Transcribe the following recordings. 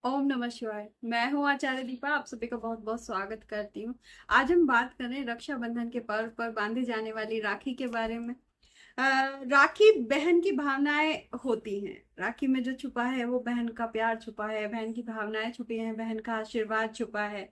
ओम नमः शिवाय। मैं हूँ आचार्य दीपा, आप सभी का बहुत बहुत स्वागत करती हूँ। आज हम बात करें रक्षाबंधन के पर्व पर बांधी जाने वाली राखी के बारे में। राखी बहन की भावनाएं होती हैं। राखी में जो छुपा है वो बहन का प्यार छुपा है, बहन की भावनाएं छुपी हैं, बहन का आशीर्वाद छुपा है।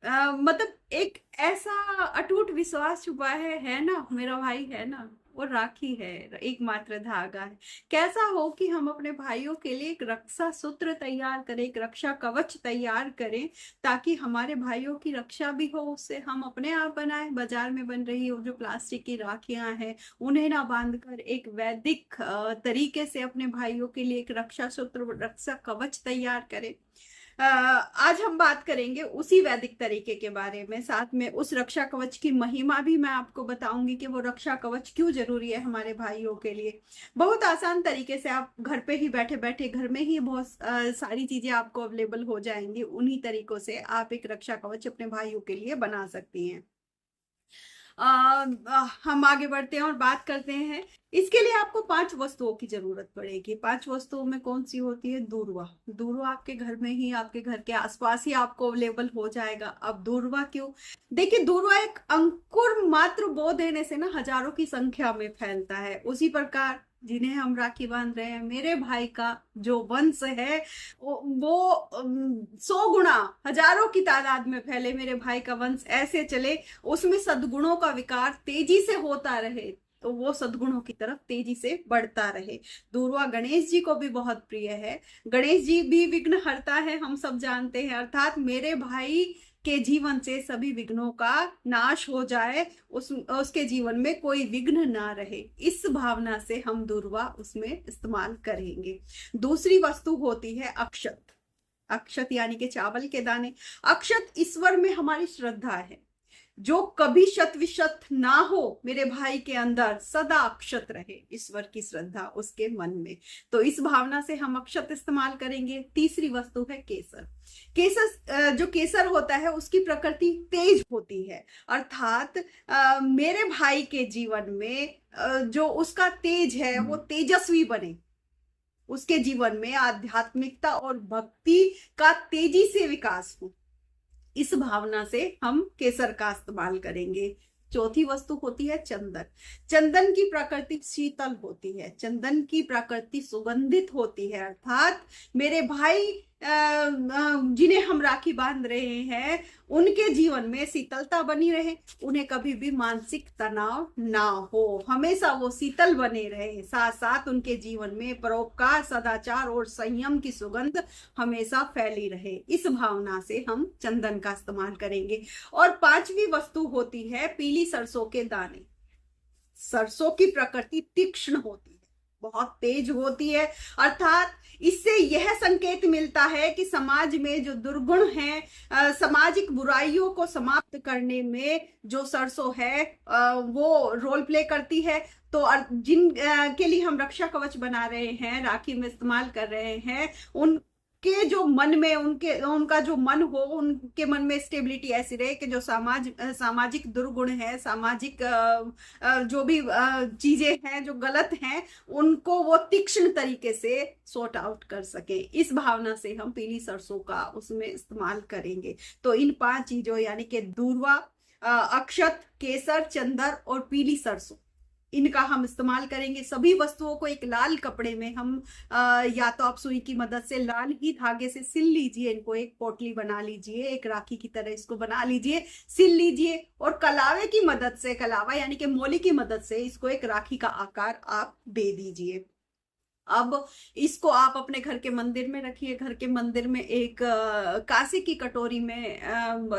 मतलब एक ऐसा अटूट विश्वास छुपा है ना, मेरा भाई है ना, वो राखी है, एकमात्र धागा है। कैसा हो कि हम अपने भाइयों के लिए एक रक्षा सूत्र तैयार करें, एक रक्षा कवच तैयार करें, ताकि हमारे भाइयों की रक्षा भी हो, उससे हम अपने आप बनाए। बाजार में बन रही वो जो प्लास्टिक की राखियां हैं, उन्हें ना बांधकर एक वैदिक तरीके से अपने भाइयों के लिए एक रक्षा सूत्र, रक्षा कवच तैयार करें। आज हम बात करेंगे उसी वैदिक तरीके के बारे में, साथ में उस रक्षा कवच की महिमा भी मैं आपको बताऊंगी कि वो रक्षा कवच क्यों जरूरी है हमारे भाइयों के लिए। बहुत आसान तरीके से आप घर पे ही बैठे बैठे, घर में ही बहुत सारी चीजें आपको अवेलेबल हो जाएंगी। उन्हीं तरीकों से आप एक रक्षा कवच अपने भाइयों के लिए बना सकती हैं। हम आगे बढ़ते हैं और बात करते हैं। इसके लिए आपको 5 वस्तुओं की जरूरत पड़ेगी। 5 वस्तुओं में कौन सी होती है? दूर्वा। दूर्वा आपके घर में ही, आपके घर के आसपास ही आपको अवेलेबल हो जाएगा। अब दूर्वा क्यों? देखिए, दूर्वा एक अंकुर मात्र बो देने से ना हजारों की संख्या में फैलता है। उसी प्रकार जिन्हें हम राखी बांध रहे हैं, मेरे भाई का जो वंश है वो 100 गुना, हजारों की तादाद में फैले मेरे भाई का वंश ऐसे चले, उसमें सद्गुणों का विकार तेजी से होता रहे, तो वो सद्गुणों की तरफ तेजी से बढ़ता रहे। दूर्वा गणेश जी को भी बहुत प्रिय है। गणेश जी भी विघ्न हरता है, हम सब जानते हैं। अर्थात मेरे भाई के जीवन से सभी विघ्नों का नाश हो जाए, उसके जीवन में कोई विघ्न ना रहे, इस भावना से हम दूर्वा उसमें इस्तेमाल करेंगे। दूसरी वस्तु होती है अक्षत। अक्षत यानी कि चावल के दाने। अक्षत ईश्वर में हमारी श्रद्धा है। जो कभी शत विशत ना हो, मेरे भाई के अंदर सदा अक्षत रहे, ईश्वर की श्रद्धा उसके मन में, तो इस भावना से हम अक्षत इस्तेमाल करेंगे। तीसरी वस्तु है केसर। केसर, जो केसर होता है उसकी प्रकृति तेज होती है। अर्थात मेरे भाई के जीवन में जो उसका तेज है वो तेजस्वी बने, उसके जीवन में आध्यात्मिकता और भक्ति का तेजी से विकास हो, इस भावना से हम केसर का इस्तेमाल करेंगे। चौथी वस्तु होती है चंदन। चंदन की प्रकृति शीतल होती है, चंदन की प्रकृति सुगंधित होती है। अर्थात मेरे भाई जिन्हें हम राखी बांध रहे हैं, उनके जीवन में शीतलता बनी रहे, उन्हें कभी भी मानसिक तनाव ना हो, हमेशा वो शीतल बने रहे। साथ साथ उनके जीवन में परोपकार, सदाचार और संयम की सुगंध हमेशा फैली रहे, इस भावना से हम चंदन का इस्तेमाल करेंगे। और पांचवी वस्तु होती है पीली सरसों के दाने। सरसों की प्रकृति तीक्ष्ण होती है, बहुत तेज होती है। अर्थात इससे यह संकेत मिलता है कि समाज में जो दुर्गुण हैं, सामाजिक बुराइयों को समाप्त करने में जो सरसों है वो रोल प्ले करती है। तो जिन के लिए हम रक्षा कवच बना रहे हैं, राखी में इस्तेमाल कर रहे हैं, उन के जो मन में, उनका जो मन हो, उनके मन में स्टेबिलिटी ऐसी रहे कि जो सामाजिक दुर्गुण है, सामाजिक जो भी चीजें हैं जो गलत हैं, उनको वो तीक्ष्ण तरीके से सॉर्ट आउट कर सके, इस भावना से हम पीली सरसों का उसमें इस्तेमाल करेंगे। तो इन 5 चीजों यानी कि दूर्वा, अक्षत, केसर, चंदन और पीली सरसों, इनका हम इस्तेमाल करेंगे। सभी वस्तुओं को एक लाल कपड़े में हम या तो आप सुई की मदद से लाल ही धागे से सिल लीजिए, इनको एक पोटली बना लीजिए, एक राखी की तरह इसको बना लीजिए, सिल लीजिए, और कलावे की मदद से, कलावा यानी कि मोली की मदद से इसको एक राखी का आकार आप दे दीजिए। अब इसको आप अपने घर के मंदिर में रखिए। घर के मंदिर में एक कांसे की कटोरी में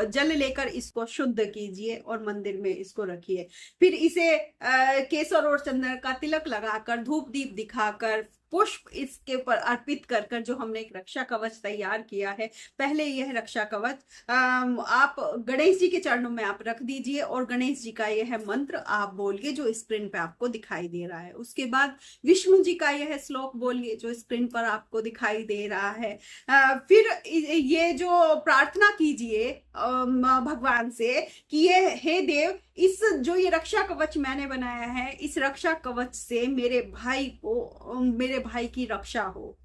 जल लेकर इसको शुद्ध कीजिए और मंदिर में इसको रखिए। फिर इसे केसर और चंदन का तिलक लगाकर, धूप दीप दिखाकर, पुष्प इसके ऊपर अर्पित कर कर जो हमने एक रक्षा कवच तैयार किया है, पहले यह रक्षा कवच आप गणेश जी के चरणों में आप रख दीजिए और गणेश जी का यह मंत्र आप बोलिए जो स्क्रीन पे आपको दिखाई दे रहा है। उसके बाद विष्णु जी का यह श्लोक बोलिए जो स्क्रीन पर आपको दिखाई दे रहा है। फिर ये जो प्रार्थना कीजिए भगवान से कि ये हे देव, इस जो ये रक्षा कवच मैंने बनाया है, इस रक्षा कवच से मेरे भाई की रक्षा हो,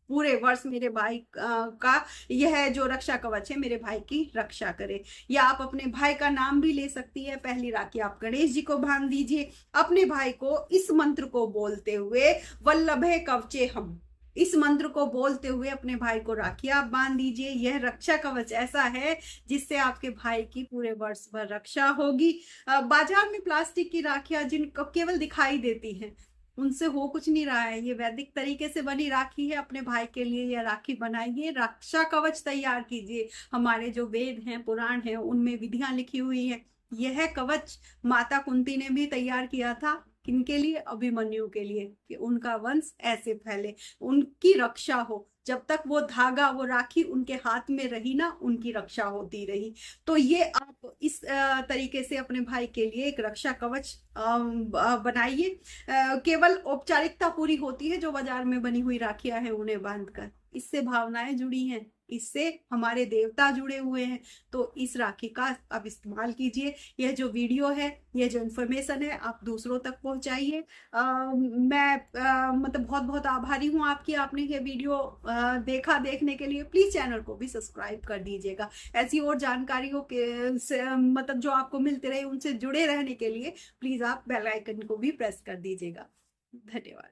पूरे वर्ष मेरे भाई का यह जो रक्षा कवच है मेरे भाई की रक्षा करे। या आप अपने भाई का नाम भी ले सकती है। पहली राखी आप गणेश जी को बांध दीजिए अपने भाई को इस मंत्र को बोलते हुए, वल्लभे कवचे हम, इस मंत्र को बोलते हुए अपने भाई को राखी आप बांध दीजिए। यह रक्षा कवच ऐसा है जिससे आपके भाई की पूरे वर्ष भर रक्षा होगी। बाजार में प्लास्टिक की राखियां जिनको केवल दिखाई देती हैं, उनसे हो कुछ नहीं रहा है। ये वैदिक तरीके से बनी राखी है। अपने भाई के लिए यह राखी बनाइए, रक्षा कवच तैयार कीजिए। हमारे जो वेद हैं, पुराण हैं, उनमें विधियां लिखी हुई है। यह कवच माता कुंती ने भी तैयार किया था। किनके लिए? अभिमन्यु के लिए, कि उनका वंश ऐसे फैले, उनकी रक्षा हो। जब तक वो धागा, वो राखी उनके हाथ में रही ना, उनकी रक्षा होती रही। तो ये आप इस तरीके से अपने भाई के लिए एक रक्षा कवच बनाइए। केवल औपचारिकता पूरी होती है जो बाजार में बनी हुई राखियां हैं उन्हें बांधकर। इससे भावनाएं जुड़ी हैं, इससे हमारे देवता जुड़े हुए हैं। तो इस राखी का आप इस्तेमाल कीजिए। यह जो वीडियो है, यह जो इन्फॉर्मेशन है, आप दूसरों तक पहुंचाइए। मैं मतलब बहुत बहुत आभारी हूं आपकी, आपने ये वीडियो देखा। देखने के लिए प्लीज चैनल को भी सब्सक्राइब कर दीजिएगा। ऐसी और जानकारियों के मतलब जो आपको मिलते रहे, उनसे जुड़े रहने के लिए प्लीज आप बेल आइकन को भी प्रेस कर दीजिएगा। धन्यवाद।